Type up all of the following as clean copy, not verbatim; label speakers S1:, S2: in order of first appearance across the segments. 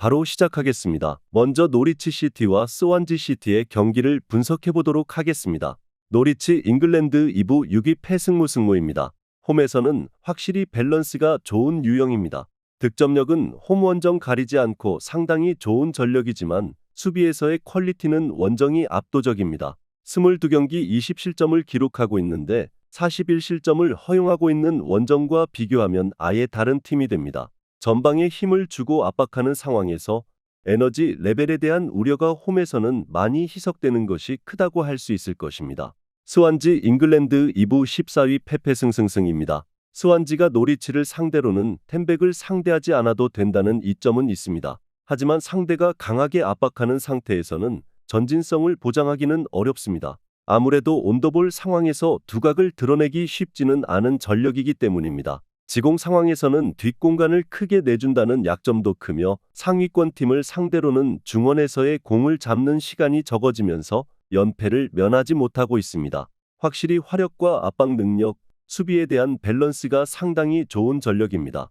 S1: 바로 시작하겠습니다. 먼저 노리치 시티와 스완지 시티의 경기를 분석해 보도록 하겠습니다. 노리치 잉글랜드 2부 6위 패승무승무입니다. 홈에서는 확실히 밸런스가 좋은 유형입니다. 득점력은 홈 원정 가리지 않고 상당히 좋은 전력이지만 수비에서의 퀄리티는 원정이 압도적입니다. 22경기 20실점을 기록하고 있는데 41실점을 허용하고 있는 원정과 비교하면 아예 다른 팀이 됩니다. 전방에 힘을 주고 압박하는 상황에서 에너지 레벨에 대한 우려가 홈에서는 많이 희석되는 것이 크다고 할 수 있을 것입니다. 스완지 잉글랜드 2부 14위 패패승승승입니다. 스완지가 노리치를 상대로는 템백을 상대하지 않아도 된다는 이점은 있습니다. 하지만 상대가 강하게 압박하는 상태에서는 전진성을 보장하기는 어렵습니다. 아무래도 온더볼 상황에서 두각을 드러내기 쉽지는 않은 전력이기 때문입니다. 지공 상황에서는 뒷공간을 크게 내준다는 약점도 크며 상위권 팀을 상대로는 중원에서의 공을 잡는 시간이 적어지면서 연패를 면하지 못하고 있습니다. 확실히 화력과 압박 능력, 수비에 대한 밸런스가 상당히 좋은 전력입니다.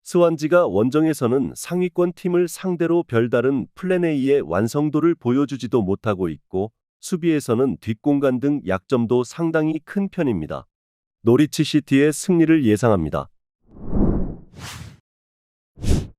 S1: 스완지가 원정에서는 상위권 팀을 상대로 별다른 플랜 A의 완성도를 보여주지도 못하고 있고 수비에서는 뒷공간 등 약점도 상당히 큰 편입니다. 노리치 시티의 승리를 예상합니다.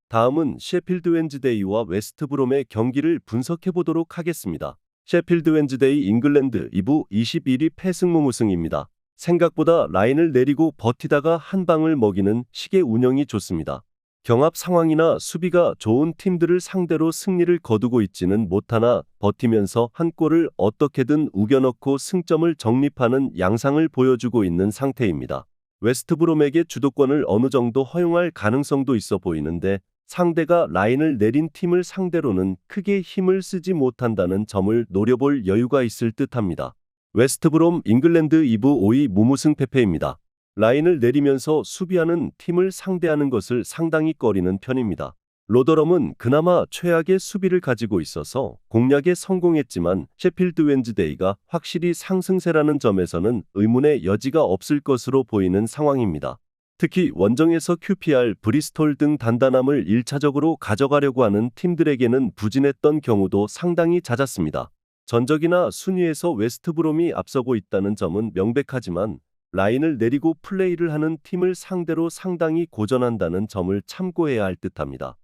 S1: 다음은 셰필드 웬즈데이와 웨스트브롬의 경기를 분석해 보도록 하겠습니다. 셰필드 웬즈데이 잉글랜드 2부 21위 패승무무승입니다. 생각보다 라인을 내리고 버티다가 한 방을 먹이는 식의 운영이 좋습니다. 경합 상황이나 수비가 좋은 팀들을 상대로 승리를 거두고 있지는 못하나 버티면서 한 골을 어떻게든 우겨넣고 승점을 정립하는 양상을 보여주고 있는 상태입니다. 웨스트브롬에게 주도권을 어느 정도 허용할 가능성도 있어 보이는데 상대가 라인을 내린 팀을 상대로는 크게 힘을 쓰지 못한다는 점을 노려볼 여유가 있을 듯합니다. 웨스트브롬 잉글랜드 2부 5위 무무승 패패입니다. 라인을 내리면서 수비하는 팀을 상대하는 것을 상당히 꺼리는 편입니다. 로더럼은 그나마 최악의 수비를 가지고 있어서 공략에 성공했지만 셰필드 웬즈데이가 확실히 상승세라는 점에서는 의문의 여지가 없을 것으로 보이는 상황입니다. 특히 원정에서 QPR, 브리스톨 등 단단함을 1차적으로 가져가려고 하는 팀들에게는 부진했던 경우도 상당히 잦았습니다. 전적이나 순위에서 웨스트브롬이 앞서고 있다는 점은 명백하지만 라인을 내리고 플레이를 하는 팀을 상대로 상당히 고전한다는 점을 참고해야 할 듯합니다.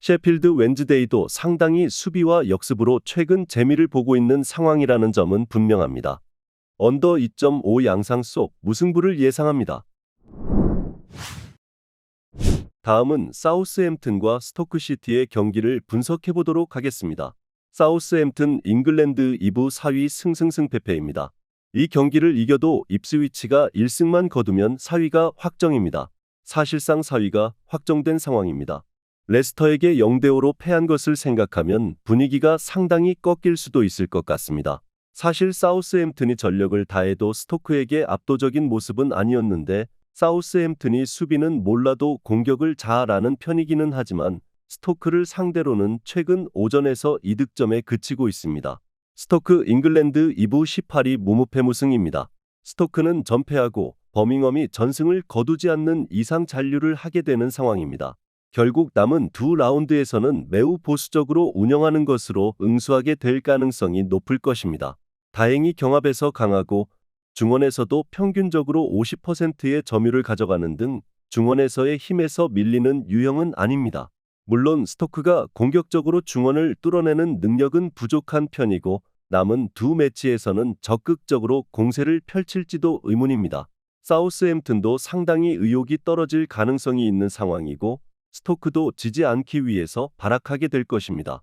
S1: 셰필드 웬즈데이도 상당히 수비와 역습으로 최근 재미를 보고 있는 상황이라는 점은 분명합니다. 언더 2.5 양상 속 무승부를 예상합니다. 다음은 사우스햄튼과 스토크시티의 경기를 분석해 보도록 하겠습니다. 사우스햄튼 잉글랜드 2부 4위 승승승패패입니다. 이 경기를 이겨도 입스위치가 1승만 거두면 4위가 확정입니다. 사실상 4위가 확정된 상황입니다. 레스터에게 0대5로 패한 것을 생각하면 분위기가 상당히 꺾일 수도 있을 것 같습니다. 사실 사우스햄튼이 전력을 다해도 스토크에게 압도적인 모습은 아니었는데 사우스햄튼이 수비는 몰라도 공격을 잘하는 편이기는 하지만 스토크를 상대로는 최근 오전에서 2득점에 그치고 있습니다. 스토크 잉글랜드 2부 18위 무무패무승입니다. 스토크는 전패하고 버밍엄이 전승을 거두지 않는 이상 잔류를 하게 되는 상황입니다. 결국 남은 두 라운드에서는 매우 보수적으로 운영하는 것으로 응수하게 될 가능성이 높을 것입니다. 다행히 경합에서 강하고 중원에서도 평균적으로 50%의 점유를 가져가는 등 중원에서의 힘에서 밀리는 유형은 아닙니다. 물론 스토크가 공격적으로 중원을 뚫어내는 능력은 부족한 편이고 남은 두 매치에서는 적극적으로 공세를 펼칠지도 의문입니다. 사우스햄튼도 상당히 의욕이 떨어질 가능성이 있는 상황이고 스토크도 지지 않기 위해서 발악하게 될 것입니다.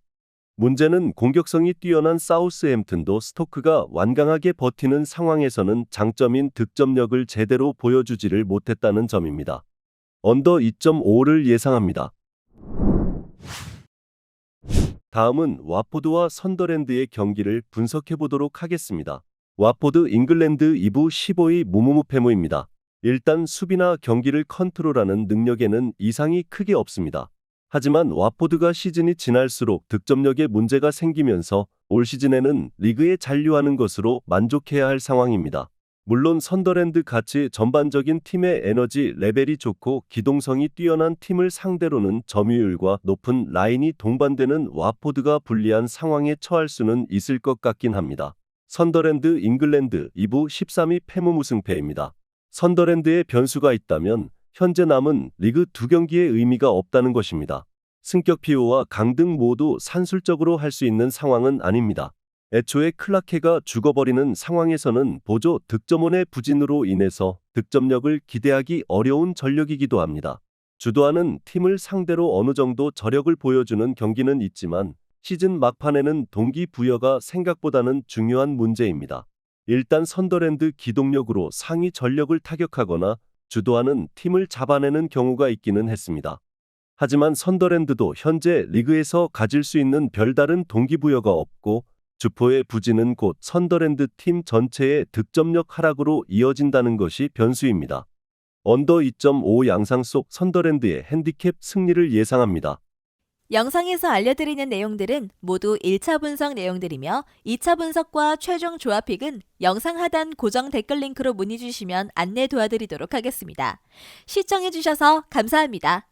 S1: 문제는 공격성이 뛰어난 사우스햄튼도 스토크가 완강하게 버티는 상황에서는 장점인 득점력을 제대로 보여주지를 못했다는 점입니다. 언더 2.5를 예상합니다. 다음은 와포드와 선더랜드의 경기를 분석해 보도록 하겠습니다. 와포드 잉글랜드 2부 15위 무무무패무입니다. 일단 수비나 경기를 컨트롤하는 능력에는 이상이 크게 없습니다. 하지만 와포드가 시즌이 지날수록 득점력에 문제가 생기면서 올 시즌에는 리그에 잔류하는 것으로 만족해야 할 상황입니다. 물론 선더랜드 같이 전반적인 팀의 에너지 레벨이 좋고 기동성이 뛰어난 팀을 상대로는 점유율과 높은 라인이 동반되는 와포드가 불리한 상황에 처할 수는 있을 것 같긴 합니다. 선더랜드 잉글랜드 2부 13위 패무무승패입니다. 선더랜드에 변수가 있다면 현재 남은 리그 2경기의 의미가 없다는 것입니다. 승격 피오와 강등 모두 산술적으로 할 수 있는 상황은 아닙니다. 애초에 클라케가 죽어버리는 상황에서는 보조 득점원의 부진으로 인해서 득점력을 기대하기 어려운 전력이기도 합니다. 주도하는 팀을 상대로 어느 정도 저력을 보여주는 경기는 있지만 시즌 막판에는 동기부여가 생각보다는 중요한 문제입니다. 일단 선더랜드 기동력으로 상위 전력을 타격하거나 주도하는 팀을 잡아내는 경우가 있기는 했습니다. 하지만 선더랜드도 현재 리그에서 가질 수 있는 별다른 동기부여가 없고 주포의 부진은 곧 선더랜드 팀 전체의 득점력 하락으로 이어진다는 것이 변수입니다. 언더 2.5 양상 속 선더랜드의 핸디캡 승리를 예상합니다.
S2: 영상에서 알려드리는 내용들은 모두 1차 분석 내용들이며 2차 분석과 최종 조합픽은 영상 하단 고정 댓글 링크로 문의 주시면 안내 도와드리도록 하겠습니다. 시청해주셔서 감사합니다.